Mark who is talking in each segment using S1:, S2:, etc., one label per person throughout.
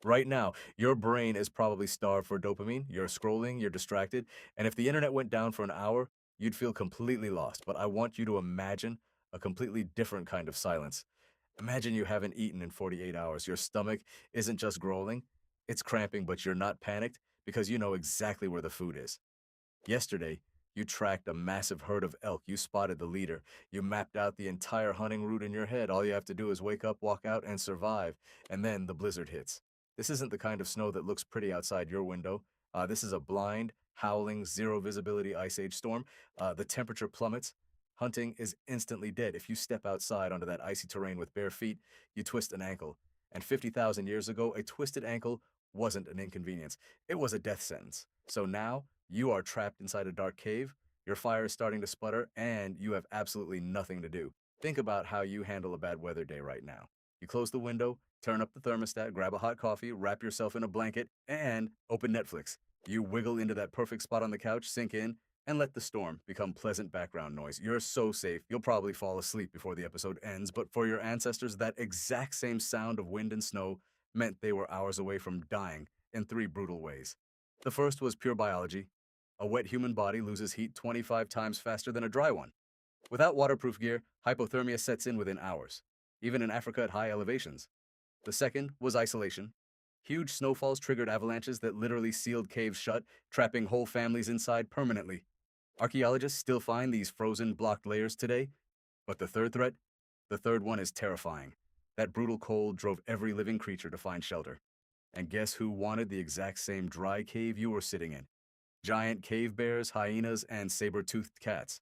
S1: Right now, your brain is probably starved for dopamine. You're scrolling, you're distracted, and if the internet went down for an hour, you'd feel completely lost. But I want you to imagine a completely different kind of silence. Imagine you haven't eaten in 48 hours. Your stomach isn't just growling, it's cramping, but you're not panicked because you know exactly where the food is. Yesterday, you tracked a massive herd of elk. You spotted the leader. You mapped out the entire hunting route in your head. All you have to do is wake up, walk out, and survive. And then the blizzard hits. This isn't the kind of snow that looks pretty outside your window. This is a blind, howling, zero visibility ice age storm. The temperature plummets. Hunting is instantly dead. If you step outside onto that icy terrain with bare feet, you twist an ankle. And 50,000 years ago, a twisted ankle wasn't an inconvenience, it was a death sentence. So now, you are trapped inside a dark cave, your fire is starting to sputter, and you have absolutely nothing to do. Think about how you handle a bad weather day right now. You close the window, turn up the thermostat, grab a hot coffee, wrap yourself in a blanket, and open Netflix. You wiggle into that perfect spot on the couch, sink in, and let the storm become pleasant background noise. You're so safe, you'll probably fall asleep before the episode ends, but for your ancestors, that exact same sound of wind and snow meant they were hours away from dying in three brutal ways. The first was pure biology. A wet human body loses heat 25 times faster than a dry one. Without waterproof gear, hypothermia sets in within hours, even in Africa at high elevations. The second was isolation. Huge snowfalls triggered avalanches that literally sealed caves shut, trapping whole families inside permanently. Archaeologists still find these frozen, blocked layers today. But the third threat? The third one is terrifying. That brutal cold drove every living creature to find shelter. And guess who wanted the exact same dry cave you were sitting in? Giant cave bears, hyenas, and saber-toothed cats.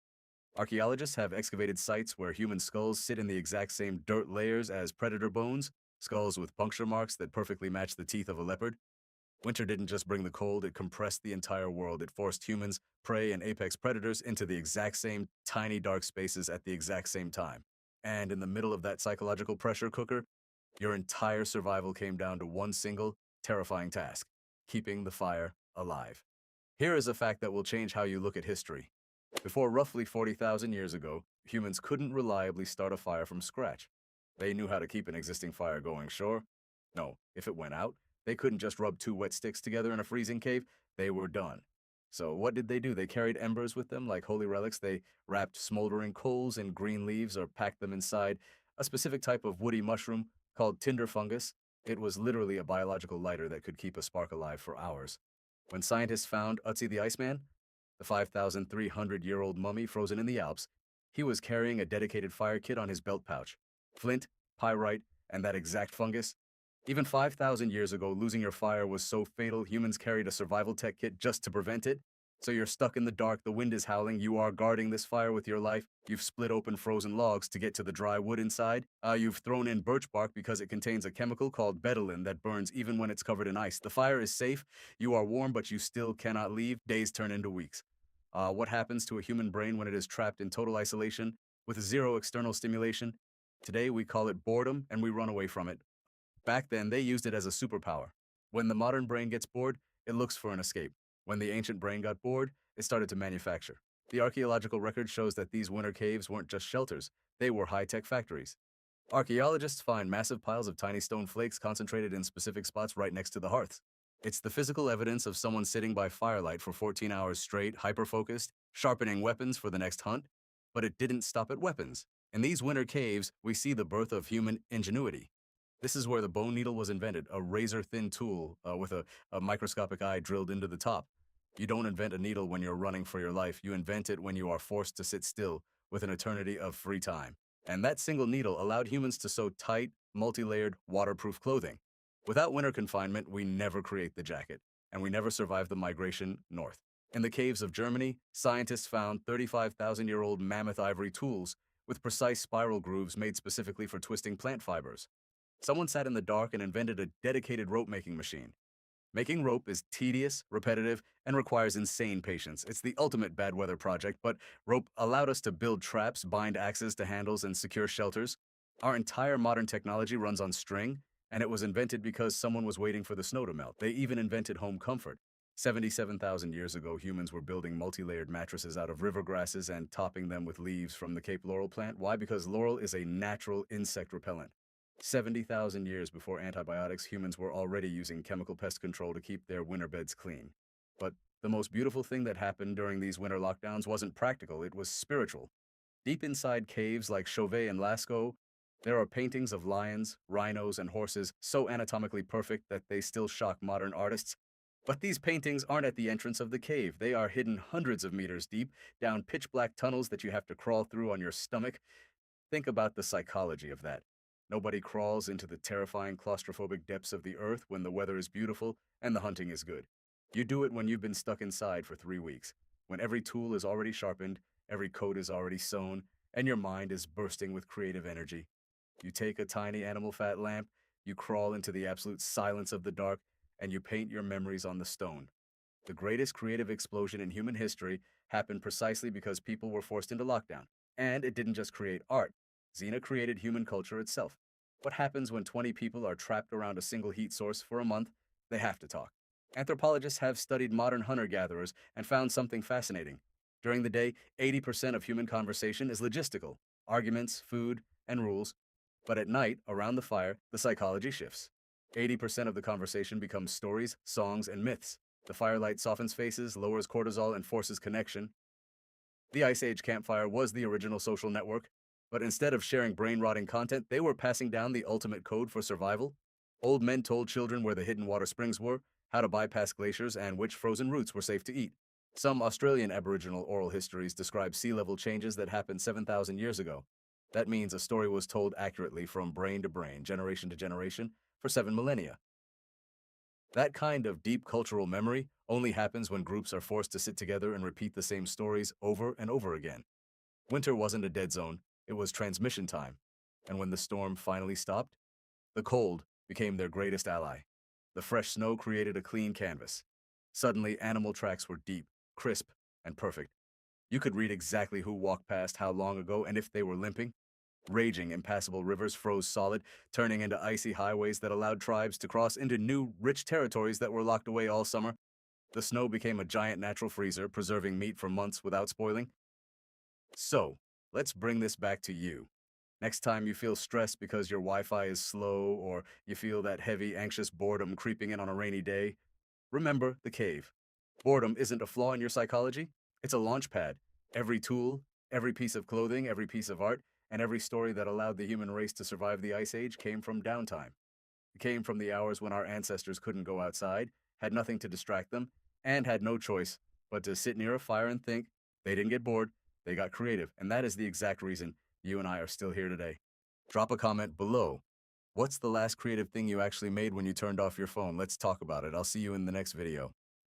S1: Archaeologists have excavated sites where human skulls sit in the exact same dirt layers as predator bones, skulls with puncture marks that perfectly match the teeth of a leopard. Winter didn't just bring the cold, it compressed the entire world. It forced humans, prey, and apex predators into the exact same tiny dark spaces at the exact same time. And in the middle of that psychological pressure cooker, your entire survival came down to one single, terrifying task: keeping the fire alive. Here is a fact that will change how you look at history. Before roughly 40,000 years ago, humans couldn't reliably start a fire from scratch. They knew how to keep an existing fire going, sure. No, if it went out, they couldn't just rub two wet sticks together in a freezing cave. They were done. So what did they do? They carried embers with them like holy relics. They wrapped smoldering coals in green leaves or packed them inside a specific type of woody mushroom called tinder fungus. It was literally a biological lighter that could keep a spark alive for hours. When scientists found Ötzi the Iceman, the 5,300-year-old mummy frozen in the Alps, he was carrying a dedicated fire kit on his belt pouch. Flint, pyrite, and that exact fungus. Even 5,000 years ago, losing your fire was so fatal, humans carried a survival tech kit just to prevent it. So you're stuck in the dark, the wind is howling, you are guarding this fire with your life, you've split open frozen logs to get to the dry wood inside, you've thrown in birch bark because it contains a chemical called betadine that burns even when it's covered in ice. The fire is safe, you are warm, but you still cannot leave. Days turn into weeks. What happens to a human brain when it is trapped in total isolation with zero external stimulation? Today we call it boredom and we run away from it. Back then, they used it as a superpower. When the modern brain gets bored, it looks for an escape. When the ancient brain got bored, it started to manufacture. The archaeological record shows that these winter caves weren't just shelters, they were high-tech factories. Archaeologists find massive piles of tiny stone flakes concentrated in specific spots right next to the hearths. It's the physical evidence of someone sitting by firelight for 14 hours straight, hyper-focused, sharpening weapons for the next hunt. But it didn't stop at weapons. In these winter caves, we see the birth of human ingenuity. This is where the bone needle was invented, a razor-thin tool with a microscopic eye drilled into the top. You don't invent a needle when you're running for your life. You invent it when you are forced to sit still with an eternity of free time. And that single needle allowed humans to sew tight, multi-layered, waterproof clothing. Without winter confinement, we never create the jacket, and we never survive the migration north. In the caves of Germany, scientists found 35,000-year-old mammoth ivory tools with precise spiral grooves made specifically for twisting plant fibers. Someone sat in the dark and invented a dedicated rope-making machine. Making rope is tedious, repetitive, and requires insane patience. It's the ultimate bad weather project, but rope allowed us to build traps, bind axes to handles, and secure shelters. Our entire modern technology runs on string, and it was invented because someone was waiting for the snow to melt. They even invented home comfort. 77,000 years ago, humans were building multi-layered mattresses out of river grasses and topping them with leaves from the Cape laurel plant. Why? Because laurel is a natural insect repellent. 70,000 years before antibiotics, humans were already using chemical pest control to keep their winter beds clean. But the most beautiful thing that happened during these winter lockdowns wasn't practical, it was spiritual. Deep inside caves like Chauvet and Lascaux, there are paintings of lions, rhinos, and horses so anatomically perfect that they still shock modern artists. But these paintings aren't at the entrance of the cave. They are hidden hundreds of meters deep, down pitch black tunnels that you have to crawl through on your stomach. Think about the psychology of that. Nobody crawls into the terrifying claustrophobic depths of the earth when the weather is beautiful and the hunting is good. You do it when you've been stuck inside for 3 weeks, when every tool is already sharpened, every coat is already sewn, and your mind is bursting with creative energy. You take a tiny animal fat lamp, you crawl into the absolute silence of the dark, and you paint your memories on the stone. The greatest creative explosion in human history happened precisely because people were forced into lockdown. And it didn't just create art. Xena created human culture itself. What happens when 20 people are trapped around a single heat source for a month? They have to talk. Anthropologists have studied modern hunter-gatherers and found something fascinating. During the day, 80% of human conversation is logistical, arguments, food, and rules. But at night, around the fire, the psychology shifts. 80% of the conversation becomes stories, songs, and myths. The firelight softens faces, lowers cortisol, and forces connection. The Ice Age campfire was the original social network, but instead of sharing brain-rotting content, they were passing down the ultimate code for survival. Old men told children where the hidden water springs were, how to bypass glaciers, and which frozen roots were safe to eat. Some Australian Aboriginal oral histories describe sea level changes that happened 7,000 years ago. That means a story was told accurately from brain to brain, generation to generation, for 7 millennia. That kind of deep cultural memory only happens when groups are forced to sit together and repeat the same stories over and over again. Winter wasn't a dead zone, it was transmission time. And when the storm finally stopped, the cold became their greatest ally. The fresh snow created a clean canvas. Suddenly, animal tracks were deep, crisp, and perfect. You could read exactly who walked past how long ago and if they were limping. Raging, impassable rivers froze solid, turning into icy highways that allowed tribes to cross into new, rich territories that were locked away all summer. The snow became a giant natural freezer, preserving meat for months without spoiling. So, let's bring this back to you. Next time you feel stressed because your Wi-Fi is slow or you feel that heavy, anxious boredom creeping in on a rainy day, remember the cave. Boredom isn't a flaw in your psychology, it's a launch pad. Every tool, every piece of clothing, every piece of art, and every story that allowed the human race to survive the Ice Age came from downtime. It came from the hours when our ancestors couldn't go outside, had nothing to distract them, and had no choice but to sit near a fire and think. They didn't get bored, they got creative, and that is the exact reason you and I are still here today. Drop a comment below. What's the last creative thing you actually made when you turned off your phone? Let's talk about it. I'll see you in the next video.